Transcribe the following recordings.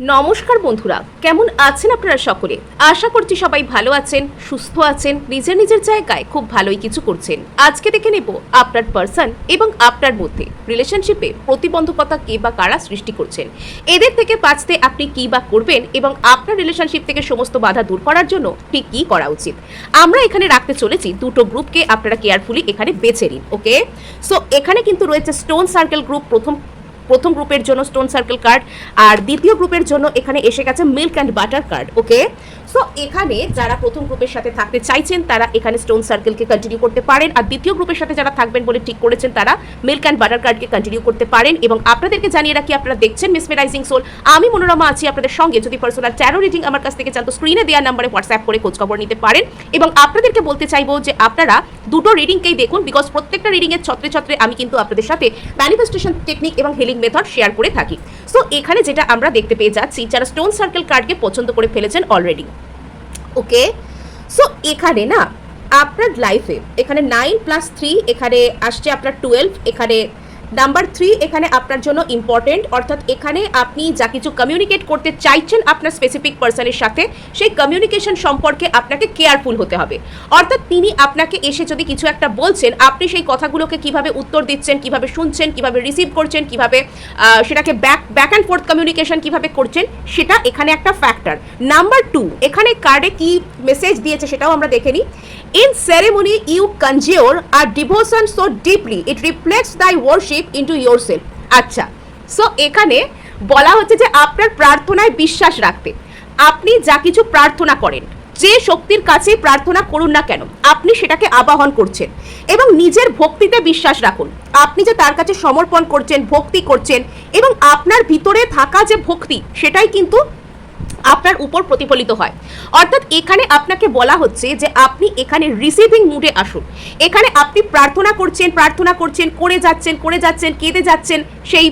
নমস্কার বন্ধুরা, কেমন আছেন আপনারা সকলে? আশা করছি সবাই ভালো আছেন, সুস্থ আছেন, নিজের নিজের জায়গায় খুব ভালোই কিছু করছেন। আজকে দেখে নেব আপনার পার্সন এবং আপনার মধ্যে রিলেশনশিপে প্রতিবন্ধকতা কে বা কারা সৃষ্টি করছেন, এদের থেকে বাঁচতে আপনি কি বা করবেন এবং আপনার রিলেশনশিপ থেকে সমস্ত বাধা দূর করার জন্য ঠিক কি করা উচিত। আমরা এখানে রাখতে চলেছি দুটো গ্রুপকে, আপনারা কেয়ারফুলি এখানে বেছে নিন। ওকে, সো এখানে কিন্তু রয়েছে স্টোন সার্কেল গ্রুপ। প্রথম গ্রুপের জন্য স্টোন সার্কেল কার্ড, আর দ্বিতীয় গ্রুপের জন্য এখানে এসে গেছে milk and butter card. Okay, so এখানে যারা প্রথম গ্রুপের সাথে থাকতে চাইছেন তারা এখানে স্টোন সার্কেলকে কন্টিনিউ করতে পারেন, আর দ্বিতীয় গ্রুপের সাথে যারা থাকবেন বলে ঠিক করেছেন তারা মিল্ক অ্যান্ড বাটার কার্ডকে কন্টিনিউ করতে পারেন। এবং আপনাদেরকে জানিয়ে রাখি, আপনারা দেখছেন মিসমেরাইজিং সোল, আমি মনোরমা আছি আপনাদের সঙ্গে। যদি পার্সোনাল ট্যারো রিডিং আমার কাছ থেকে চান তো স্ক্রিনে দেওয়া নাম্বারে হোয়াটসঅ্যাপ করে খোঁজখবর নিতে পারেন। এবং আপনাদেরকে বলতে চাইবো যে আপনারা দুটো রিডিংকেই দেখুন, বিকজ প্রত্যেকটা রিডিংয়ের ছত্রে ছত্রে আমি কিন্তু আপনাদের সাথে ম্যানিফেস্টেশন টেকনিক এবং হিলিং মেথড শেয়ার করে থাকি। সো এখানে যেটা আমরা দেখতে পেয়ে যাচ্ছি, যারা স্টোন সার্কেল কার্ডকে পছন্দ করে ফেলেছেন অলরেডি। ওকে, সো এখানে না আপনার লাইফে এখানে 9+3 এখানে আসছে আপনার 12, এখানে নাম্বার 3 এখানে আপনার জন্য ইম্পর্টেন্ট। অর্থাৎ এখানে আপনি যা কিছু কমিউনিকেট করতে চাইছেন আপনার স্পেসিফিক পার্সনের সাথে, সেই কমিউনিকেশন সম্পর্কে আপনাকে কেয়ারফুল হতে হবে। অর্থাৎ তিনি আপনাকে এসে যদি কিছু একটা বলছেন, আপনি সেই কথাগুলোকে কিভাবে উত্তর দিচ্ছেন, কিভাবে শুনছেন, কিভাবে রিসিভ করছেন, কিভাবে সেটাকে ব্যাক অ্যান্ড ফোর্থ কমিউনিকেশন কিভাবে করছেন, সেটা এখানে একটা ফ্যাক্টর। নাম্বার 2 এখানে কার্ডে কি মেসেজ দিয়েছে সেটাও আমরা দেখে নিই। In ceremony you conjure a devotion so deeply it reflects thy worship into yourself. আচ্ছা, সো এখানে বলা হচ্ছে যে আপনার প্রার্থনায় বিশ্বাস রাখতে, আপনি যা কিছু প্রার্থনা করেন, যে শক্তির কাছে প্রার্থনা করুন না কেন, আপনি সেটাকে আবাহন করছেন এবং নিজের ভক্তিতে বিশ্বাস রাখুন। আপনি যে তার কাছে সমর্পণ করছেন, ভক্তি করছেন, এবং আপনার ভিতরে থাকা যে ভক্তি সেটাই কিন্তু আপনার উপর প্রতিফলিত হয়। অর্থাৎ এখানে আপনাকে বলা হচ্ছে যে আপনি এখানে রিসিভিং মুডে আসুন। এখানে আপনি প্রার্থনা করছেন, করে যাচ্ছেন, কেঁদে যাচ্ছেন সেই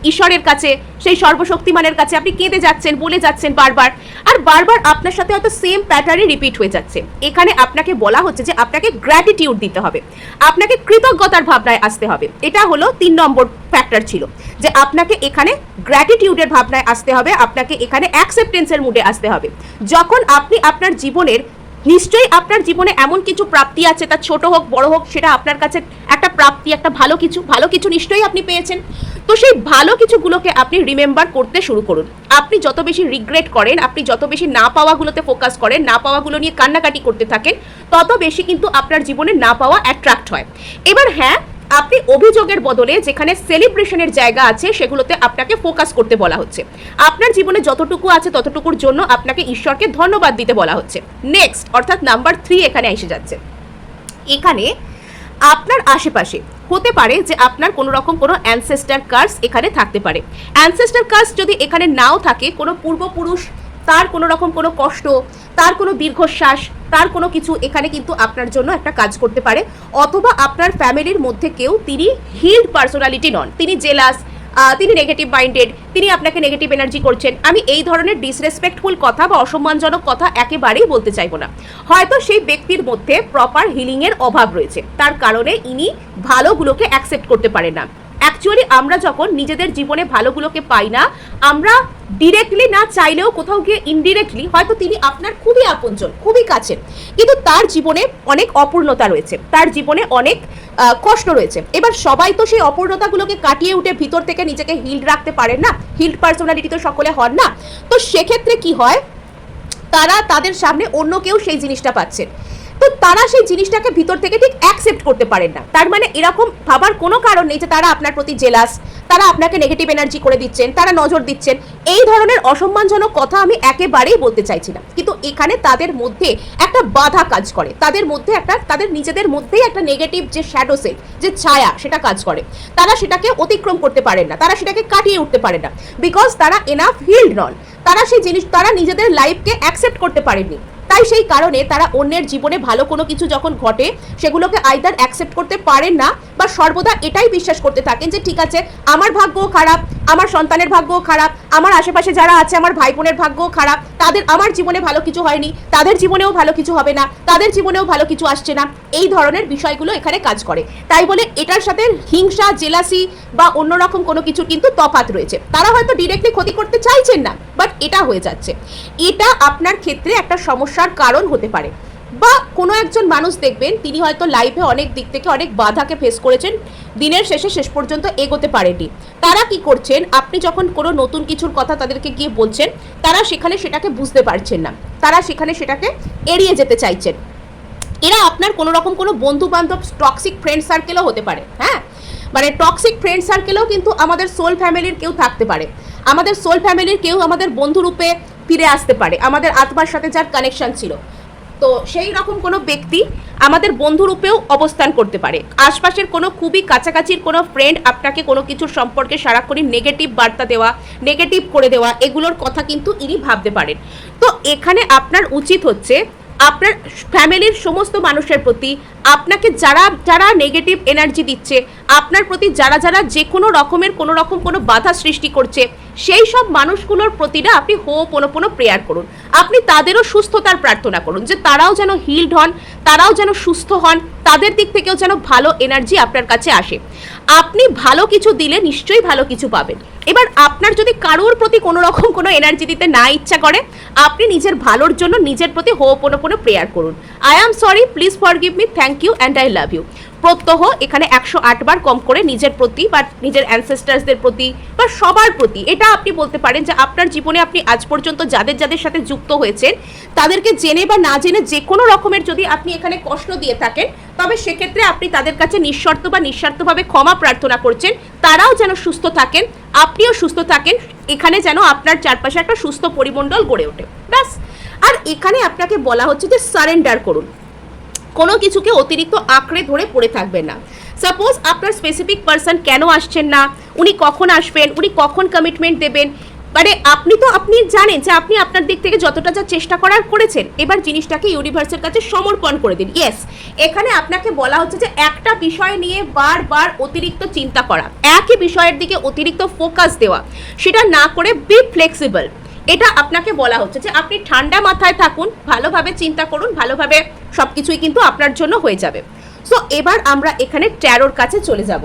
ঈশ্বরের কাছে, সেই সর্বশক্তিমানের কাছে আপনি কেঁদে যাচ্ছেন, বলে যাচ্ছেন বারবার, আর বারবার আপনার সাথে হয়তো সেম প্যাটার্নে রিপিট হয়ে যাচ্ছে। এখানে আপনাকে বলা হচ্ছে যে আপনাকে গ্র্যাটিটিউড দিতে হবে, আপনাকে কৃতজ্ঞতার ভাবনায় আসতে হবে। এটা হলো 3 নম্বর ফ্যাক্টর ছিল, যে আপনাকে এখানে গ্র্যাটিটিউডের ভাবনায় আসতে হবে, আপনাকে এখানে অ্যাকসেপ্টেন্সের মুডে আসতে হবে। যখন আপনি আপনার জীবনের, নিশ্চয়ই আপনার জীবনে এমন কিছু প্রাপ্তি আছে, তা ছোট হোক বড় হোক, সেটা আপনার কাছে একটা প্রাপ্তি, একটা ভালো কিছু নিশ্চয়ই আপনি পেয়েছেন। তো সেই ভালো কিছুগুলোকে আপনি রিমেম্বার করতে শুরু করুন। আপনি যত বেশি রিগ্রেট করেন, আপনি যত বেশি না পাওয়াগুলোতে ফোকাস করেন, না পাওয়াগুলো নিয়ে কান্নাকাটি করতে থাকেন, তত বেশি কিন্তু আপনার জীবনে না পাওয়া অ্যাট্রাক্ট হয়। এবার হ্যাঁ, আপনি অভিযোগের বদলে যেখানে সেলিব্রেশনের জায়গা আছে সেগুলোতে আপনাকে ফোকাস করতে বলা হচ্ছে। আপনার জীবনে যতটুকু আছে ততটুকুর জন্য আপনাকে ঈশ্বরকে ধন্যবাদ দিতে বলা হচ্ছে। নেক্সট, অর্থাৎ নাম্বার 3 এখানে এসে যাচ্ছে। এখানে আপনার আশেপাশে হতে পারে যে আপনার কোনো রকম কোনো অ্যানসেস্টার কার্স এখানে থাকতে পারে। অ্যানসেস্টার কার্স যদি এখানে নাও থাকে, কোনো পূর্বপুরুষ, তার কোনো রকম কোনো কষ্ট, তার কোনো দীর্ঘশ্বাস, তার কোনো কিছু এখানে কিন্তু আপনার জন্য একটা কাজ করতে পারে। অথবা আপনার ফ্যামিলির মধ্যে কেউ, তিনি হিল্ড পার্সোনালিটি নন, তিনি জেলাস, তিনি নেগেটিভ মাইন্ডেড, তিনি আপনাকে নেগেটিভ এনার্জি করছেন। আমি এই ধরনের ডিসরেসপেক্টফুল কথা বা অসম্মানজনক কথা একেবারেই বলতে চাইবো না। হয়তো সেই ব্যক্তির মধ্যে প্রপার হিলিংয়ের অভাব রয়েছে, তার কারণে ইনি ভালোগুলোকে অ্যাকসেপ্ট করতে পারেন না। অ্যাকচুয়ালি আমরা যখন নিজেদের জীবনে ভালোগুলোকে পাই না, আমরা ডিরেক্টলি না চাইলেও কোথাও গিয়ে ইনডিরেক্টলি, হয়তো তিনি আপনার খুবই আপনজন, খুবই কাছের, কিন্তু তার জীবনে অনেক অপূর্ণতা রয়েছে, তার জীবনে অনেক কষ্ট রয়েছে। এবার সবাই তো সেই অপূর্ণতাগুলোকে কাটিয়ে উঠে ভিতর থেকে নিজেকে হিল্ড রাখতে পারেন না, হিল্ড পার্সোনালিটি তো সকলে হন না। তো সেক্ষেত্রে কি হয়, তারা তাদের সামনে অন্য কেউ সেই জিনিসটা পাচ্ছেন, তো তারা সেই জিনিসটাকে ভিতর থেকে ঠিক অ্যাকসেপ্ট করতে পারেন না। তার মানে এরকম ভাবার কোনো কারণ নেই যে তারা আপনার প্রতি জেলাস, তারা আপনাকে নেগেটিভ এনার্জি করে দিচ্ছেন, তারা নজর দিচ্ছেন। এই ধরনের অসম্মানজনক কথা আমি একেবারেই বলতে চাইছি না, কিন্তু এখানে তাদের মধ্যে একটা বাধা কাজ করে, তাদের মধ্যে একটা, তাদের নিজেদের মধ্যেই একটা নেগেটিভ যে শ্যাডো সেলফ, যে ছায়া, সেটা কাজ করে। তারা সেটাকে অতিক্রম করতে পারেন না, তারা সেটাকে কাটিয়ে উঠতে পারেন না, বিকজ তারা এনাফ হিল্ড নন। তারা সেই জিনিস, তারা নিজেদের লাইফকে অ্যাকসেপ্ট করতে পারেননি। তাই সেই কারণে তারা অন্যের জীবনে ভালো কোনো কিছু যখন ঘটে, সেগুলোকে আইদার অ্যাকসেপ্ট করতে পারেন না, বা সর্বদা এটাই বিশ্বাস করতে থাকেন যে ঠিক আছে, আমার ভাগ্যও খারাপ, আমার সন্তানের ভাগ্যও খারাপ, আমার আশেপাশে যারা আছে আমার ভাই বোনের ভাগ্যও খারাপ, তাদের, আমার জীবনে ভালো কিছু হয়নি, তাদের জীবনেও ভালো কিছু হবে না, তাদের জীবনেও ভালো কিছু আসছে না, এই ধরনের বিষয়গুলো এখানে কাজ করে। তাই বলে এটার সাথে হিংসা, জেলাসি বা অন্যরকম কোনো কিছু কিন্তু তফাৎ রয়েছে। তারা হয়তো ডিরেক্টলি ক্ষতি করতে চাইছেন না, বাট এটা হয়ে যাচ্ছে, এটা আপনার ক্ষেত্রে একটা সমস্যার কারণ হতে পারে। বা কোনো একজন মানুষ দেখবেন তিনি হয়তো লাইফে অনেক দিক থেকে অনেক বাধাকে ফেস করেছেন, দিনের শেষে শেষ পর্যন্ত এগোতে পারেনি। তারা কি করছেন, আপনি যখন কোনো নতুন কিছুর কথা তাদেরকে গিয়ে বলছেন, তারা সেখানে সেটাকে বুঝতে পারছেন না, তারা সেখানে সেটাকে এড়িয়ে যেতে চাইছেন। এরা আপনার কোনো রকম কোনো বন্ধু বান্ধব টক্সিক ফ্রেন্ড সার্কেলও হতে পারে। হ্যাঁ, মানে টক্সিক ফ্রেন্ড সার্কেলেও কিন্তু আমাদের সোল ফ্যামিলির কেউ থাকতে পারে, আমাদের সোল ফ্যামিলির কেউ আমাদের বন্ধুরূপে ফিরে আসতে পারে, আমাদের আত্মার সাথে যার কানেকশন ছিল, তো সেই রকম কোনো ব্যক্তি আমাদের বন্ধুরূপেও অবস্থান করতে পারে। আশপাশের কোনো খুবই কাছাকাছির কোনো ফ্রেন্ড আপনাকে কোনো কিছুর সম্পর্কে সারাক্ষণই নেগেটিভ বার্তা দেওয়া, নেগেটিভ করে দেওয়া, এগুলোর কথা কিন্তু ইনি ভাবতে পারেন। তো এখানে আপনার উচিত হচ্ছে আপনার ফ্যামিলির সমস্ত মানুষের প্রতি, আপনাকে যারা যারা নেগেটিভ এনার্জি দিচ্ছে, আপনার প্রতি যারা যারা যে কোনো রকমের কোনো বাধা সৃষ্টি করছে, সেই সব মানুষগুলোর প্রতি না আপনি হোপোনোপোনো প্রেয়ার করুন। আপনি তাদেরও সুস্থতার প্রার্থনা করুন, যে তারাও যেন হিলড হন, তারাও যেন সুস্থ হন, তাদের দিক থেকেও যেন ভালো এনার্জি আপনার কাছে আসে। আপনি ভালো কিছু দিলে নিশ্চয়ই ভালো কিছু পাবেন। এবার আপনার যদি কারোর প্রতি কোনো রকম কোনো এনার্জি দিতে না ইচ্ছা করে, আপনি নিজের ভালোর জন্য নিজের প্রতি হোপোনোপোনো প্রেয়ার করুন। I am sorry, please forgive me, thank you and I love you. প্রত্যহ এখানে 108 বার কম করে নিজের প্রতি বা নিজের অ্যানসেস্টার্সদের প্রতি বা সবার প্রতি, এটা আপনি বলতে পারেন যে আপনার জীবনে আপনি আজ পর্যন্ত যাদের যাদের সাথে যুক্ত হয়েছেন, তাদেরকে জেনে বা না জেনে যে কোনো রকমের যদি আপনি এখানে কষ্ট দিয়ে থাকেন, তবে সেক্ষেত্রে আপনি তাদের কাছে নিঃশর্ত বা নিঃস্বার্থভাবে ক্ষমা প্রার্থনা করছেন। তারাও যেন সুস্থ থাকেন, আপনিও সুস্থ থাকেন, এখানে যেন আপনার চারপাশে একটা সুস্থ পরিমণ্ডল গড়ে ওঠে, ব্যাস। আর এখানে আপনাকে বলা হচ্ছে যে সারেন্ডার করুন, কোনো কিছুকে অতিরিক্ত আঁকড়ে ধরে পড়ে থাকবেন না। সাপোজ আপনার স্পেসিফিক পার্সন কেন আসছেন না, উনি কখন আসবেন, উনি কখন কমিটমেন্ট দেবেন, মানে আপনি জানেন যে আপনি আপনার দিক থেকে যতটা যা চেষ্টা করার করেছেন, এবার জিনিসটাকে ইউনিভার্সের কাছে সমর্পণ করে দিন। ইয়েস, এখানে আপনাকে বলা হচ্ছে যে একটা বিষয় নিয়ে বারবার অতিরিক্ত চিন্তা করা, একই বিষয়ের দিকে অতিরিক্ত ফোকাস দেওয়া, সেটা না করে বি ফ্লেক্সিবল। এটা আপনাকে বলা হচ্ছে যে আপনি ঠান্ডা মাথায় থাকুন, ভালোভাবে চিন্তা করুন, ভালোভাবে সব কিছুই কিন্তু আপনার জন্য হয়ে যাবে। সো এবার আমরা এখানে ট্যারোর কাছে চলে যাব।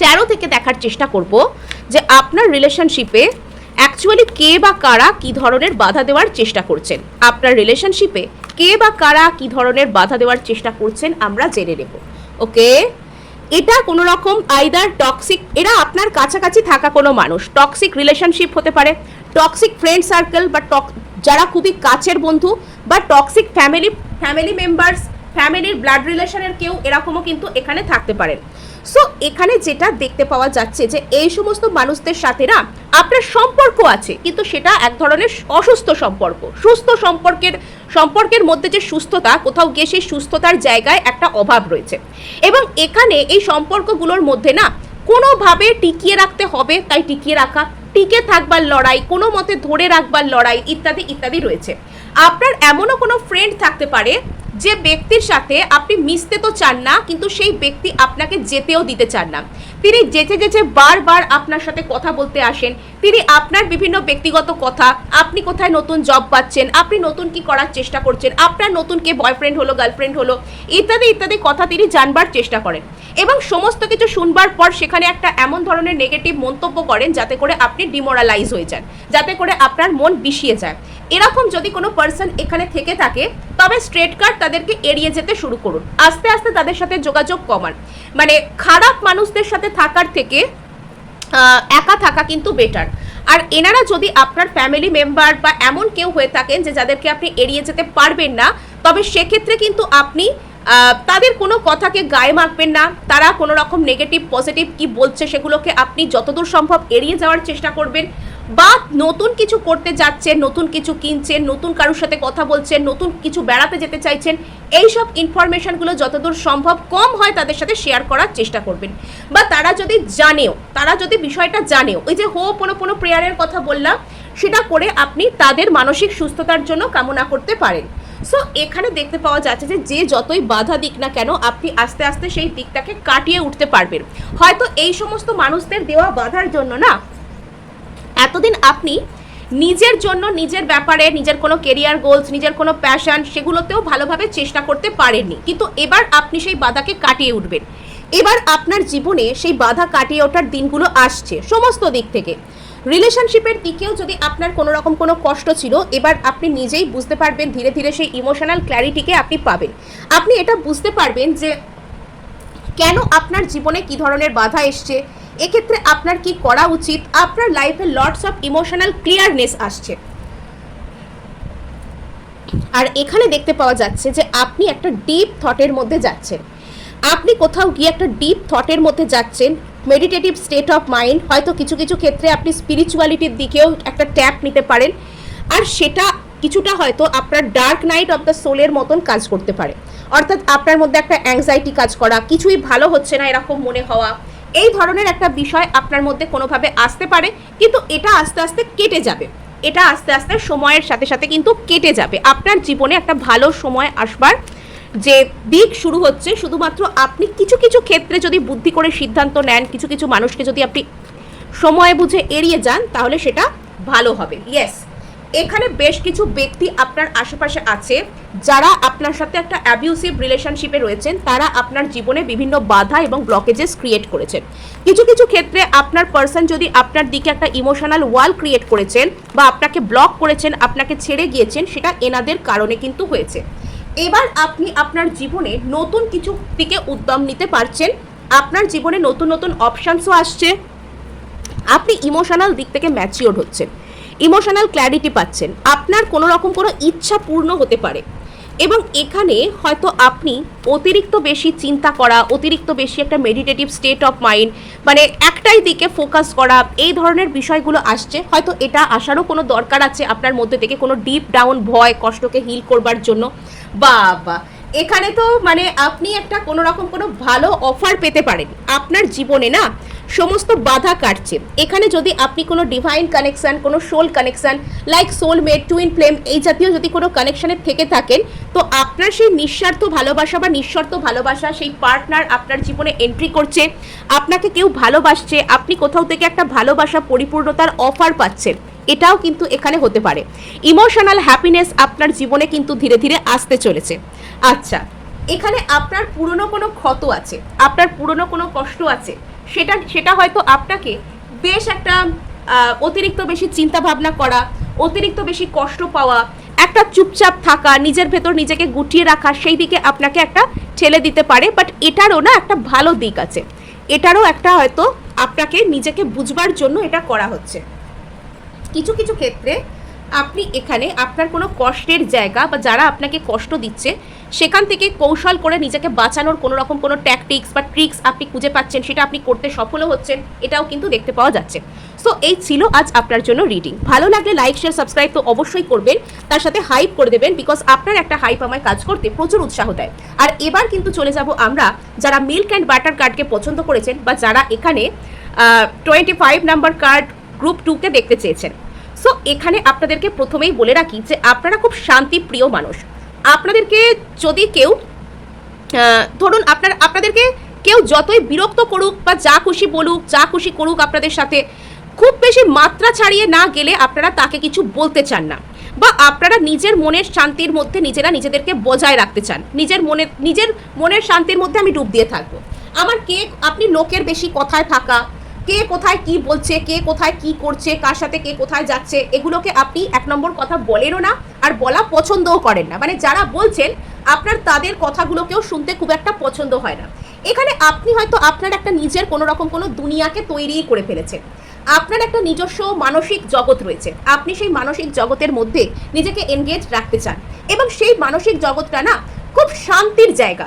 ট্যারো থেকে দেখার চেষ্টা করব যে আপনার রিলেশনশিপে অ্যাকচুয়ালি কে বা কারা কি ধরনের বাধা দেওয়ার চেষ্টা করছেন। আপনার রিলেশনশিপে কে বা কারা কি ধরনের বাধা দেওয়ার চেষ্টা করছেন আমরা জেনে নেব। ওকে, এটা কোনো রকম আইদার টক্সিক, এরা আপনার কাছাকাছি থাকা কোনো মানুষ, টক্সিক রিলেশনশিপ হতে পারে, টক্সিক ফ্রেন্ড সার্কেল বা যারা খুবই কাছের বন্ধু, বা টক্সিক ফ্যামিলি মেম্বার্স, ফ্যামিলির ব্লাড রিলেশনের কেউ, এরকমও কিন্তু এখানে থাকতে পারেন। সো এখানে যেটা দেখতে পাওয়া যাচ্ছে যে এই সমস্ত মানুষদের সাথে না আপনার সম্পর্ক আছে, কিন্তু সেটা এক ধরনের অসুস্থ সম্পর্ক। সুস্থ সম্পর্কের মধ্যে যে সুস্থতা, কোথাও গিয়ে সেই সুস্থতার জায়গায় একটা অভাব রয়েছে, এবং এখানে এই সম্পর্কগুলোর মধ্যে না কোনোভাবে টিকিয়ে রাখতে হবে, তাই টিকিয়ে রাখা, টিকে থাকবার লড়াই, কোনো মতে ধরে রাখবার লড়াই, ইত্যাদি ইত্যাদি রয়েছে। আপনার এমনও কোনো ফ্রেন্ড থাকতে পারে যে ব্যক্তির সাথে আপনি মিশতে তো চান না, কিন্তু সেই ব্যক্তি আপনাকে যেতেও দিতে চান না। তিনি যেতে যেতে বারবার আপনার সাথে কথা বলতে আসেন, তিনি আপনার বিভিন্ন ব্যক্তিগত কথা, আপনি কোথায় নতুন জব পাচ্ছেন, আপনি নতুন কি করার চেষ্টা করছেন, আপনার নতুন কে বয়ফ্রেন্ড হলো, গার্লফ্রেন্ড হলো, ইত্যাদি ইত্যাদি কথা তিনি জানবার চেষ্টা করেন, এবং সমস্ত কিছু শুনবার পর সেখানে একটা এমন ধরনের নেগেটিভ মন্তব্য করেন যাতে করে আপনি ডিমোরালাইজ হয়ে যান, যাতে করে আপনার মন বিষিয়ে যায়। এরকম যদি কোনো পার্সন এখানে থেকে থাকে, তবে স্ট্রেট কাট তাদেরকে এড়িয়ে যেতে শুরু করুন, আস্তে আস্তে তাদের সাথে যোগাযোগ কমান। মানে খারাপ মানুষদের সাথে থাকার থেকে একা থাকা কিন্তু বেটার। আর এনারা যদি আপনার ফ্যামিলি মেম্বার বা এমন কেউ হয়ে থাকেন যে যাদেরকে আপনি এড়িয়ে যেতে পারবেন না, তবে সেক্ষেত্রে কিন্তু আপনি তাদের কোনো কথাকে গায়ে মাখবেন না। তারা কোনো রকম নেগেটিভ পজিটিভ কি বলছে সেগুলোকে আপনি যতদূর সম্ভব এড়িয়ে যাওয়ার চেষ্টা করবেন, বা নতুন কিছু করতে যাচ্ছেন, নতুন কিছু কিনছেন, নতুন কারোর সাথে কথা বলছেন, নতুন কিছু বেড়াতে যেতে চাইছেন, এই সব ইনফরমেশনগুলো যতদূর সম্ভব কম হয় তাদের সাথে শেয়ার করার চেষ্টা করবেন। বা তারা যদি বিষয়টা জানেও, ওই যে হোপোনোপোনো প্রেয়ারের কথা বললাম, সেটা করে আপনি তাদের মানসিক সুস্থতার জন্য কামনা করতে পারেন। সো এখানে দেখতে পাওয়া যাচ্ছে যে যতই বাধা দিক না কেন, আপনি আস্তে আস্তে সেই দিকটাকে কাটিয়ে উঠতে পারবেন। হয়তো এই সমস্ত মানুষদের দেওয়া বাধার জন্য না এতদিন আপনি নিজের জন্য, নিজের ব্যাপারে, নিজের কোনো কেরিয়ার গোলস, নিজের কোনো প্যাশন, সেগুলোতেও ভালোভাবে চেষ্টা করতে পারেননি, কিন্তু এবার আপনি সেই বাধাকে কাটিয়ে উঠবেন। এবার আপনার জীবনে সেই বাধা কাটিয়ে ওঠার দিনগুলো আসছে সমস্ত দিক থেকে। রিলেশনশিপের দিকেও যদি আপনার কোনো রকম কোনো কষ্ট ছিল, এবার আপনি নিজেই বুঝতে পারবেন, ধীরে ধীরে সেই ইমোশনাল ক্ল্যারিটিকে আপনি পাবেন। আপনি এটা বুঝতে পারবেন যে কেন আপনার জীবনে কি ধরনের বাধা এসছে, এক্ষেত্রে আপনার কি করা উচিত। আপনার লাইফে লটস অফ ইমোশনাল ক্লিয়ারনেস আসছে। আর এখানে দেখতে পাওয়া যাচ্ছে যে আপনি একটা ডিপ থটের মধ্যে যাচ্ছেন। আপনি কোথাও গিয়ে একটা ডিপ থটের মধ্যে যাচ্ছেন, মেডিটেটিভ স্টেট অফ মাইন্ড। হয়তো কিছু কিছু ক্ষেত্রে আপনি স্পিরিচুয়ালিটির দিকেও একটা ট্যাপ নিতে পারেন, আর সেটা কিছুটা হয়তো আপনার ডার্ক নাইট অফ দ্য সোলের মতন কাজ করতে পারে। অর্থাৎ আপনার মধ্যে একটা অ্যাংজাইটি কাজ করা, কিছুই ভালো হচ্ছে না এরকম মনে হওয়া, এই ধরনের একটা বিষয় আপনার মধ্যে কোনোভাবে আসতে পারে। কিন্তু এটা আস্তে আস্তে কেটে যাবে, এটা আস্তে আস্তে সময়ের সাথে সাথে কিন্তু কেটে যাবে। আপনার জীবনে একটা ভালো সময় আসবার যে দিক শুরু হচ্ছে, শুধুমাত্র আপনি কিছু কিছু ক্ষেত্রে যদি বুদ্ধি করে সিদ্ধান্ত নেন, কিছু কিছু মানুষকে যদি আপনি সময় বুঝে এড়িয়ে যান, তাহলে সেটা ভালো হবে। ইয়েস, এখানে বেশ কিছু ব্যক্তি আপনার আশেপাশে আছে যারা আপনার সাথে একটা অ্যাবিউসিভ রিলেশনশিপে রয়েছেন। তারা আপনার জীবনে বিভিন্ন বাধা এবং ব্লকেজেস ক্রিয়েট করেছেন। কিছু কিছু ক্ষেত্রে আপনার পার্সন যদি আপনার দিকে একটা ইমোশনাল ওয়াল ক্রিয়েট করেছেন বা আপনাকে ব্লক করেছেন, আপনাকে ছেড়ে গিয়েছেন, সেটা এনাদের কারণে কিন্তু হয়েছে। এবার আপনি আপনার জীবনে নতুন কিছু দিকে উদ্যম নিতে পারছেন, আপনার জীবনে নতুন নতুন অপশানসও আসছে, আপনি ইমোশনাল দিক থেকে ম্যাচিওর হচ্ছেন, ইমোশনাল ক্ল্যারিটি পাচ্ছেন, আপনার কোনো রকম কোনো ইচ্ছা পূর্ণ হতে পারে। এবং এখানে হয়তো আপনি অতিরিক্ত বেশি চিন্তা করা, অতিরিক্ত বেশি একটা মেডিটেটিভ স্টেট অফ মাইন্ড, মানে একটাই দিকে ফোকাস করা, এই ধরনের বিষয়গুলো আসছে। হয়তো এটা আসারও কোনো দরকার আছে আপনার মধ্যে থেকে, কোনো ডিপ ডাউন ভয় কষ্টকে হিল করবার জন্য। বা এখানে তো মানে আপনি একটা কোনো রকম কোনো ভালো অফার পেতে পারেন। আপনার জীবনে না সমস্ত বাধা কাটছে। এখানে যদি আপনি কোনো ডিভাইন কানেকশান, কোনো soul connection like soulmate, twin flame, এই জাতীয় যদি কোনো কানেকশানে থেকে থাকেন, তো আপনার সেই নিঃস্বার্থ ভালোবাসা বা নিঃশর্ত ভালোবাসা, সেই পার্টনার আপনার জীবনে এন্ট্রি করছে, আপনাকে কেউ ভালোবাসছে, আপনি কোথাও থেকে একটা ভালোবাসা পরিপূর্ণতার অফার পাচ্ছেন, এটাও কিন্তু এখানে হতে পারে। ইমোশনাল হ্যাপিনেস আপনার জীবনে কিন্তু ধীরে ধীরে আসতে চলেছে। আচ্ছা, এখানে আপনার পুরনো কোনো ক্ষত আছে, আপনার পুরনো কোনো কষ্ট আছে, সেটা হয়তো আপনাকে বেশ একটা অতিরিক্ত বেশি চিন্তা ভাবনা করা, অতিরিক্ত বেশি কষ্ট পাওয়া, একটা চুপচাপ থাকা, নিজের ভেতর নিজেকে গুটিয়ে রাখা, সেই দিকে আপনাকে একটা ঠেলে দিতে পারে। বাট এটারও না একটা ভালো দিক আছে, এটারও একটা হয়তো আপনাকে নিজেকে বুঝবার জন্য এটা করা হচ্ছে। কিছু কিছু ক্ষেত্রে আপনি এখানে আপনার কোনো কষ্টের জায়গা বা যারা আপনাকে কষ্ট দিচ্ছে, সেখান থেকে কৌশল করে নিজেকে বাঁচানোর কোনো রকম কোনো ট্যাকটিক্স বা ট্রিক্স আপনি খুঁজে পাচ্ছেন, সেটা আপনি করতে সফলও হচ্ছেন, এটাও কিন্তু দেখতে পাওয়া যাচ্ছে। সো এই ছিল আজ আপনার জন্য রিডিং। ভালো লাগলে লাইক, শেয়ার, সাবস্ক্রাইব তো অবশ্যই করবেন, তার সাথে হাইপ করে দেবেন, বিকজ আপনার একটা হাইপ আমায় কাজ করতে প্রচুর উৎসাহ দেয়। আর এবার কিন্তু চলে যাব আমরা যারা মিল্ক অ্যান্ড বাটার কার্ডকে পছন্দ করেছেন বা যারা এখানে 25 নাম্বার কার্ড গ্রুপ 2কে দেখতে চেয়েছেন। সো এখানে আপনাদেরকে প্রথমেই বলে রাখি যে আপনারা খুব শান্তিপ্রিয় মানুষ। আপনাদেরকে যদি কেউ ধরুন আপনাদেরকে কেউ যতই বিরক্ত করুক বা যা খুশি বলুক, যা খুশি করুক আপনাদের সাথে, খুব বেশি মাত্রা ছাড়িয়ে না গেলে আপনারা তাকে কিছু বলতে চান না, বা আপনারা নিজের মনের শান্তির মধ্যে নিজেরা নিজেদেরকে বজায় রাখতে চান। নিজের মনের শান্তির মধ্যে আমি ডুব দিয়ে থাকবো। আপনি লোকের বেশি কথায় থাকা, কে কোথায় কি বলছে, কে কোথায় কি করছে, কার সাথে কে কোথায় যাচ্ছে, এগুলোকে আপনি 1 নম্বর কথা বলেনও না, আর বলা পছন্দও করেন না। মানে যারা বলছেন আপনার তাদের কথাগুলোকেও শুনতে খুব একটা পছন্দ হয় না। এখানে আপনি হয়তো আপনার একটা নিজের কোনো রকম কোনো দুনিয়াকে তৈরি করে ফেলেছেন, আপনার একটা নিজস্ব মানসিক জগৎ রয়েছে, আপনি সেই মানসিক জগতের মধ্যে নিজেকে এনগেজ রাখতে চান, এবং সেই মানসিক জগৎটা না খুব শান্তির জায়গা।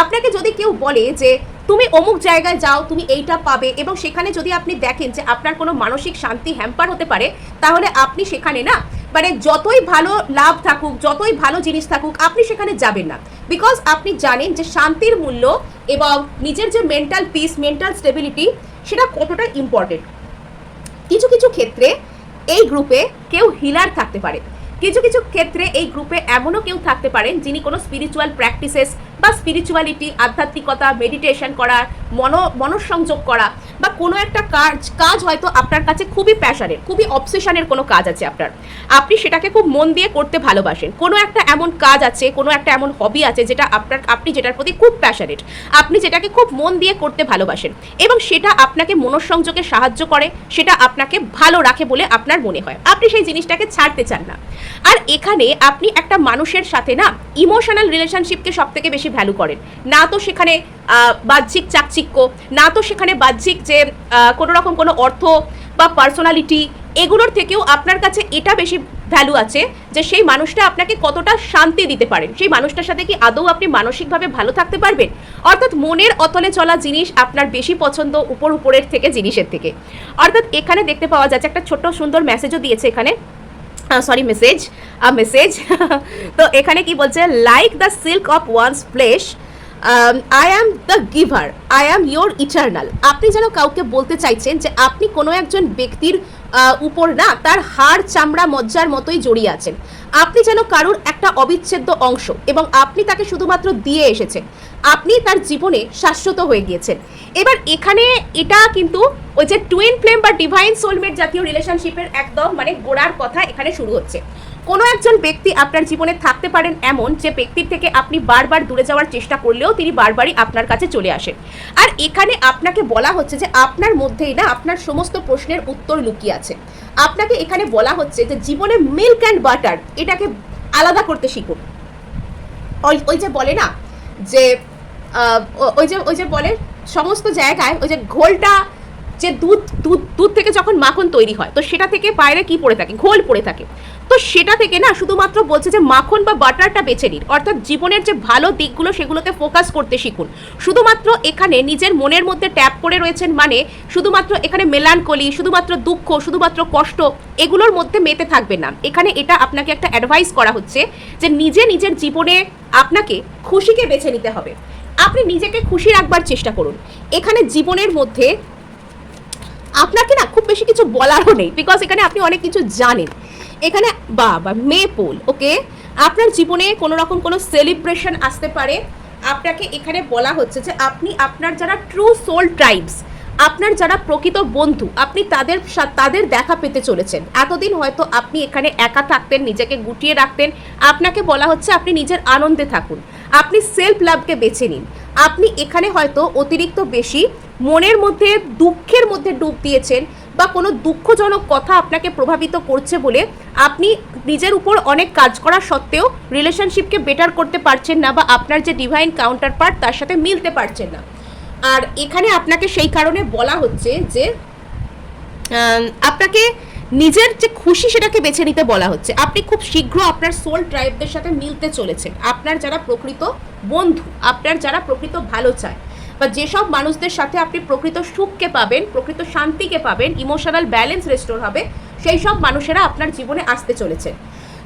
আপনাকে যদি কেউ বলে যে তুমি অমুক জায়গায় যাও, তুমি এইটা পাবে, এবং সেখানে যদি আপনি দেখেন যে আপনার কোনো মানসিক শান্তি হ্যাম্পার হতে পারে, তাহলে আপনি সেখানে না মানে যতই ভালো লাভ থাকুক, যতই ভালো জিনিস থাকুক, আপনি সেখানে যাবেন না। বিকজ আপনি জানেন যে শান্তির মূল্য এবং নিজের যে মেন্টাল পিস, মেন্টাল স্টেবিলিটি, সেটা কতটা ইম্পর্টেন্ট। কিছু কিছু ক্ষেত্রে এই গ্রুপে কেউ হিলার থাকতে পারে, কিছু কিছু ক্ষেত্রে এই গ্রুপে এমনও কেউ থাকতে পারেন যিনি কোনো স্পিরিচুয়াল প্র্যাকটিসেস বা স্পিরিচুয়ালিটি, আধ্যাত্মিকতা, মেডিটেশন করা, মনঃসংযোগ করা, বা কোনো একটা কাজ হয়তো আপনার কাছে খুবই প্যাশনের, খুবই অবসেশনের কোনো কাজ আছে আপনার, আপনি সেটাকে খুব মন দিয়ে করতে ভালোবাসেন। কোনো একটা এমন কাজ আছে, কোনো একটা এমন হবি আছে যেটা আপনি যেটার প্রতি খুব প্যাশনেট, আপনি যেটাকে খুব মন দিয়ে করতে ভালোবাসেন এবং সেটা আপনাকে মনঃসংযোগে সাহায্য করে, সেটা আপনাকে ভালো রাখে বলে আপনার মনে হয়, আপনি সেই জিনিসটাকে ছাড়তে চান না। আর এখানে আপনি একটা মানুষের সাথে না ইমোশনাল রিলেশনশিপকে সব থেকে বেশি ভ্যালু করেন, না তো সেখানে বাহ্যিক চাকচিক্য, না তো সেখানে বাহ্যিক যে কোনো রকম কোনো অর্থ বা পার্সোনালিটি, এগুলোর থেকেও আপনার কাছে এটা বেশি ভ্যালু আছে যে সেই মানুষটা আপনাকে কতটা শান্তি দিতে পারেন, সেই মানুষটার সাথে কি আদৌ আপনি মানসিকভাবে ভালো থাকতে পারবেন। অর্থাৎ মনের অতলে চলা জিনিস আপনার বেশি পছন্দ উপরের থেকে জিনিসের থেকে। অর্থাৎ এখানে দেখতে পাওয়া যাচ্ছে একটা ছোট্ট সুন্দর মেসেজও দিয়েছে এখানে, মেসেজ তো এখানে কি বলছে, like the silk of wands flash, I am the giver, I am your eternal. আপনি যেন কাউকে বলতে চাইছেন যে আপনি কোনো একজন ব্যক্তির উপর না তার হাড় চামড়া মজ্জার মতোই জড়িয়ে আছেন, আপনি যেন কারুর একটা অবিচ্ছেদ্য অংশ এবং আপনি তাকে শুধুমাত্র দিয়ে এসেছেন, আপনি তার জীবনে শাশ্বত হয়ে গিয়েছেন। এবার এখানে এটা কিন্তু ওই যে টুইন ফ্লেম বা ডিভাইন সোলমেট জাতীয় রিলেশনশিপের একদম মানে গোড়ার কথা এখানে শুরু হচ্ছে। কোনো একজন ব্যক্তি আপনার জীবনে থাকতে পারেন এমন যে ব্যক্তির থেকে আপনি বারবার দূরে যাওয়ার চেষ্টা করলেও তিনি বারবারই আপনার কাছে চলে আসেন। আর এখানে আপনাকে বলা হচ্ছে যে আপনার মধ্যেই না আপনার সমস্ত প্রশ্নের উত্তর লুকিয়ে আছে। আপনাকে এখানে বলা হচ্ছে যে জীবনে মিল্ক অ্যান্ড বাটার এটাকে আলাদা করতে শিখুন। ওই যে বলে না যে ওই যে বলে সমস্ত জায়গায় ওই যে ঘোলটা, যে দুধ থেকে যখন মাখন তৈরি হয় তো সেটা থেকে বাইরে কি পড়ে থাকে, ঘোল পড়ে থাকে, তো সেটা থেকে না শুধুমাত্র বলছে যে মাখন বা বাটারটা বেছে নিন। অর্থাৎ জীবনের যে ভালো দিকগুলো সেগুলোতে ফোকাস করতে শিখুন। শুধুমাত্র এখানে নিজের মনের মধ্যে ট্যাপ করে রয়েছেন মানে শুধুমাত্র এখানে মেলানকলি, শুধুমাত্র দুঃখ, শুধুমাত্র কষ্ট এগুলোর মধ্যে মেতে থাকবেন না। এখানে এটা আপনাকে একটা অ্যাডভাইস করা হচ্ছে যে নিজের জীবনে আপনাকে খুশিকে বেছে নিতে হবে। আপনি নিজেকে খুশি রাখবার চেষ্টা করুন। এখানে জীবনের মধ্যে আপনাকে না খুব বেশি কিছু বলারও নেই, বিকজ এখানে আপনি অনেক কিছু জানেন। এখানে বাবা মেপুল, ওকে, আপনার জীবনে কোনো রকম কোনো সেলিব্রেশন আসতে পারে। আপনাকে এখানে বলা হচ্ছে যে আপনি আপনার যারা ট্রু সোল ট্রাইবস, আপনার যারা প্রকৃত বন্ধু, আপনি তাদের দেখা পেতে চলেছেন। এতদিন হয়তো আপনি এখানে একা থাকতেন, নিজেকে গুটিয়ে রাখতেন। আপনাকে বলা হচ্ছে আপনি নিজের আনন্দে থাকুন, আপনি সেলফ লাভকে বেছে নিন। আপনি এখানে হয়তো অতিরিক্ত বেশি মনের মধ্যে দুঃখের মধ্যে ডুব দিয়েছেন বা কোনো দুঃখজনক কথা আপনাকে প্রভাবিত করছে বলে আপনি নিজের উপর অনেক কাজ করা সত্ত্বেও রিলেশনশিপকে বেটার করতে পারছেন না বা আপনার যে ডিভাইন কাউন্টার পার্ট তার সাথে মিলতে পারছেন না। আর এখানে আপনাকে সেই কারণে বলা হচ্ছে যে আপনাকে নিজের যে খুশি সেটাকে বেছে নিতে বলা হচ্ছে। আপনি খুব শীঘ্র আপনার সোল ট্রাইবদের সাথে মিলতে চলেছেন। আপনার যারা প্রকৃত বন্ধু, আপনার যারা প্রকৃত ভালো চায় বা যেসব মানুষদের সাথে আপনি প্রকৃত সুখকে পাবেন, প্রকৃত শান্তিকে পাবেন, ইমোশনাল ব্যালেন্স রেস্টোর হবে, সেই সব মানুষেরা আপনার জীবনে আসতে চলেছেন।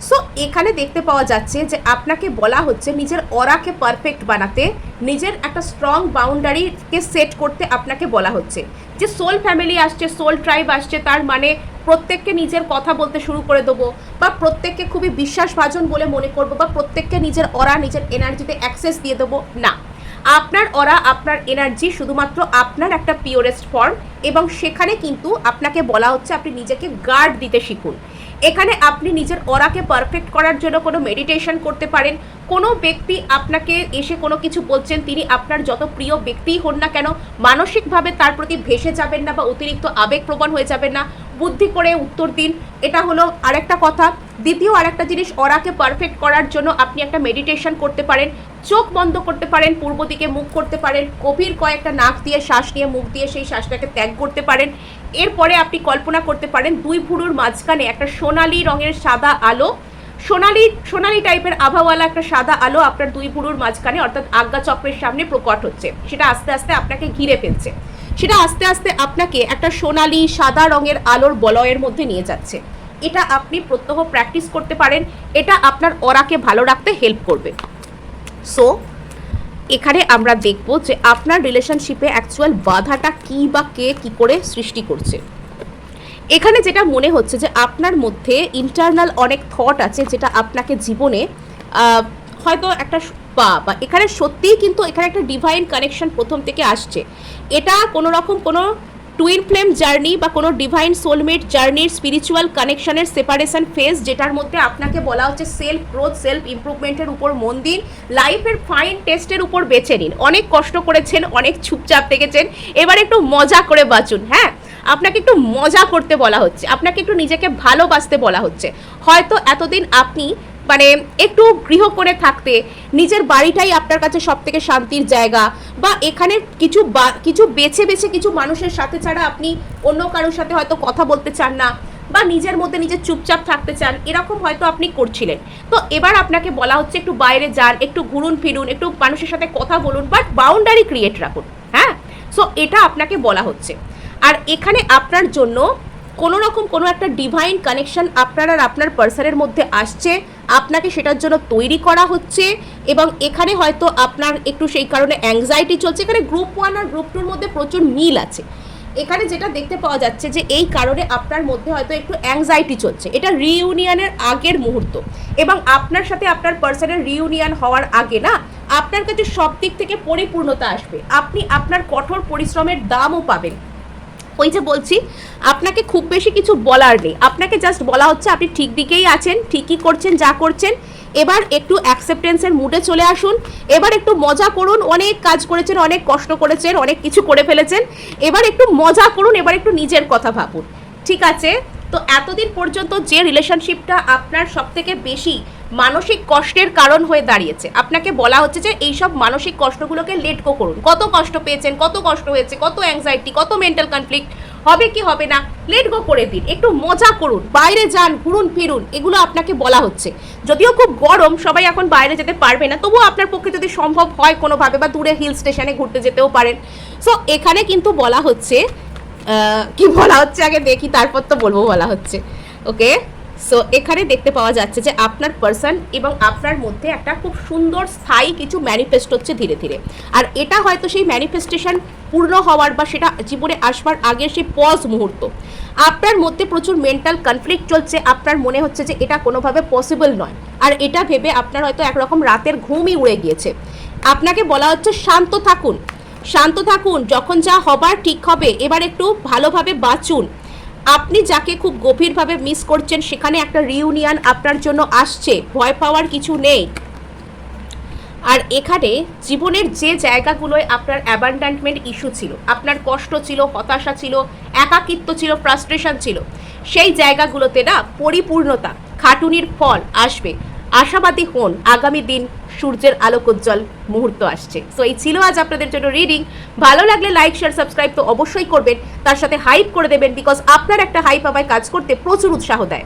সো এখানে দেখতে পাওয়া যাচ্ছে যে আপনাকে বলা হচ্ছে নিজের অরাকে পারফেক্ট বানাতে, নিজের একটা স্ট্রং বাউন্ডারিকে সেট করতে আপনাকে বলা হচ্ছে। যে সোল ফ্যামিলি আসছে, সোল ট্রাইব আসছে, তার মানে প্রত্যেককে নিজের কথা বলতে শুরু করে দেবো বা প্রত্যেককে খুবই বিশ্বাসভাজন বলে মনে করবো বা প্রত্যেককে নিজের অরা, নিজের এনার্জিতে অ্যাক্সেস দিয়ে দেবো না। আপনার অরা, আপনার এনার্জি শুধুমাত্র আপনার একটা পিওরেস্ট ফর্ম এবং সেখানে কিন্তু আপনাকে বলা হচ্ছে আপনি নিজেকে গার্ড দিতে শিখুন। এখানে আপনি নিজের অরাকে পারফেক্ট করার জন্য কোনো মেডিটেশন করতে পারেন। কোনো ব্যক্তি আপনাকে এসে কোনো কিছু বলছেন, তিনি আপনার যত প্রিয় ব্যক্তিই হন না কেন, মানসিকভাবে তার প্রতি ভেসে যাবেন না বা অতিরিক্ত আবেগপ্রবণ হয়ে যাবেন না, বুদ্ধি করে উত্তর দিন। এটা হলো আরেকটা কথা। দ্বিতীয় আরেকটা জিনিস, অরাকে পারফেক্ট করার জন্য আপনি একটা মেডিটেশন করতে পারেন। চোখ বন্ধ করতে পারেন, পূর্ব দিকে মুখ করতে পারেন, গভীর কয়েকটা নাক দিয়ে শ্বাস নিয়ে মুখ দিয়ে সেই শ্বাসটাকে ত্যাগ করতে পারেন। এরপরে আপনি কল্পনা করতে পারেন দুই ভুরুর মাঝখানে একটা সোনালি রঙের সাদা আলো, সোনালি টাইপের আভাওয়ালা একটা সাদা আলো আপনার দুই ভুরুর মাঝখানে অর্থাৎ আজ্ঞা চক্রের সামনে প্রকট হচ্ছে। সেটা আস্তে আস্তে আপনাকে ঘিরে ফেলছে, সেটা আস্তে আস্তে আপনাকে একটা সোনালি সাদা রঙের আলোর বলয়ের মধ্যে নিয়ে যাচ্ছে। এটা আপনি প্রত্যহ প্র্যাকটিস করতে পারেন, এটা আপনার অরাকে ভালো রাখতে হেল্প করবে। সো এখানে আমরা দেখব যে আপনার রিলেশনশিপে অ্যাকচুয়াল বাধাটা কী বা কে কী করে সৃষ্টি করছে। এখানে যেটা মনে হচ্ছে যে আপনার মধ্যে ইন্টারনাল অনেক থট আছে যেটা আপনাকে জীবনে হয়তো একটা বাবা, এখানে সত্যিই কিন্তু এখানে একটা ডিভাইন কানেকশন প্রথম থেকে আসছে। এটা কোনো রকম কোনো টুইন ফ্লেম জার্নি বা কোনো ডিভাইন সোলমেট জার্নির স্পিরিচুয়াল কানেকশনের সেপারেশন ফেজ, যেটার মধ্যে আপনাকে বলা হচ্ছে সেলফ গ্রোথ, সেলফ ইমপ্রুভমেন্টের উপর মন দিন, লাইফের ফাইন টেস্টের উপর বেছে নিন। অনেক কষ্ট করেছেন, অনেক চুপচাপ থেকেছেন, এবার একটু মজা করে বাঁচুন। হ্যাঁ, আপনাকে একটু মজা করতে বলা হচ্ছে, আপনাকে একটু নিজেকে ভালোবাসতে বলা হচ্ছে। হয়তো এতদিন আপনি মানে একটু গৃহ করে থাকতে নিজের বাড়িটাই আপনার কাছে সব থেকে শান্তির জায়গা, বা এখানে কিছু বেছে বেছে কিছু মানুষের সাথে ছাড়া আপনি অন্য কারোর সাথে হয়তো কথা বলতে চান না, বা নিজের মধ্যে নিজে চুপচাপ থাকতে চান, এরকম হয়তো আপনি করছিলেন। তো এবার আপনাকে বলা হচ্ছে একটু বাইরে যান, একটু ঘুরুন ফিরুন, একটু মানুষের সাথে কথা বলুন, বাট বাউন্ডারি ক্রিয়েট রাখুন। হ্যাঁ, সো এটা আপনাকে বলা হচ্ছে। আর এখানে আপনার জন্য কোনো রকম কোনো একটা ডিভাইন কানেকশন আপনার আর আপনার পার্সনের মধ্যে আসছে, আপনাকে সেটার জন্য তৈরি করা হচ্ছে। এবং এখানে হয়তো আপনার একটু সেই কারণে অ্যাংজাইটি চলছে। এখানে গ্রুপ 1 আর গ্রুপ 2-র মধ্যে প্রচুর মিল আছে। এখানে যেটা দেখতে পাওয়া যাচ্ছে যে এই কারণে আপনার মধ্যে হয়তো একটু অ্যাংজাইটি চলছে। এটা রিইউনিয়নের আগের মুহূর্ত, এবং আপনার সাথে আপনার পার্সনের রিইউনিয়ন হওয়ার আগে না আপনার কাছে সব দিক থেকে পরিপূর্ণতা আসবে। আপনি আপনার কঠোর পরিশ্রমের দামও পাবেন। ওই যে বলছি, আপনাকে খুব বেশি কিছু বলার নেই, আপনাকে জাস্ট বলা হচ্ছে আপনি ঠিক দিকেই আছেন, ঠিকই করছেন যা করছেন। এবার একটু অ্যাকসেপ্টেন্সের মুডে চলে আসুন, এবার একটু মজা করুন। অনেক কাজ করেছেন, অনেক কষ্ট করেছেন, অনেক কিছু করে ফেলেছেন, এবার একটু মজা করুন, এবার একটু নিজের কথা ভাবুন। ঠিক আছে? তো এতদিন পর্যন্ত যে রিলেশনশিপটা আপনার সব থেকে বেশি মানসিক কষ্টের কারণ হয়ে দাঁড়িয়েছে, আপনাকে বলা হচ্ছে যে এইসব মানসিক কষ্টগুলোকে লেট গো করুন। কত কষ্ট পেয়েছেন, কত কষ্ট হয়েছে, কত অ্যাংজাইটি, কত মেন্টাল কনফ্লিক্ট, হবে কি হবে না, লেট গো করে দিন, একটু মজা করুন, বাইরে যান, ঘুরুন ফিরুন, এগুলো আপনাকে বলা হচ্ছে। যদিও খুব গরম, সবাই এখন বাইরে যেতে পারবে না, তবুও আপনার পক্ষে যদি সম্ভব হয় কোনোভাবে, বা দূরে হিল স্টেশনে ঘুরতে যেতেও পারেন। সো এখানে কিন্তু বলা হচ্ছে, কি বলা হচ্ছে আগে দেখি, তারপর তো বলবো বলা হচ্ছে। ওকে, সো এখানে দেখতে পাওয়া যাচ্ছে যে আপনার পার্সন এবং আপনার মধ্যে একটা খুব সুন্দর স্থায়ী কিছু ম্যানিফেস্ট হচ্ছে ধীরে ধীরে। আর এটা হয়তো সেই ম্যানিফেস্টেশন পূর্ণ হওয়ার বা সেটা জীবনে আসবার আগের সেই পজ মুহূর্ত। আপনার মধ্যে প্রচুর মেন্টাল কনফ্লিক্ট চলছে, আপনার মনে হচ্ছে যে এটা কোনোভাবে পসিবল নয়, আর এটা ভেবে আপনার হয়তো একরকম রাতের ঘুমই উড়ে গিয়েছে। আপনাকে বলা হচ্ছে শান্ত থাকুন, শান্ত থাকুন, যখন যা হবার ঠিক হবে, এবার একটু ভালোভাবে বাঁচুন। আপনি যাকে খুব গভীরভাবে মিস করছেন সেখানে একটা রিউনিয়ন আপনার জন্য আসছে, ভয় পাওয়ার কিছু নেই। আর এখানে জীবনের যে জায়গাগুলোয় আপনার অ্যাবান্ডান্টমেন্ট ইস্যু ছিল, আপনার কষ্ট ছিল, হতাশা ছিল, একাকিত্ব ছিল, ফ্রাস্ট্রেশন ছিল, সেই জায়গাগুলোতে না পরিপূর্ণতা, খাটুনির ফল আসবে। আশাবাদী হন, আগামী দিন সূর্যের আলোকোজ্জ্বল মুহূর্ত আসছে। সো এই ছিল আজ আপনাদের জন্য রিডিং। ভালো লাগলে লাইক, শেয়ার, সাবস্ক্রাইব তো অবশ্যই করবেন, তার সাথে হাইপ করে দেবেন, বিকজ আপনার একটা হাইপ আমায় কাজ করতে প্রচুর উৎসাহ দেয়।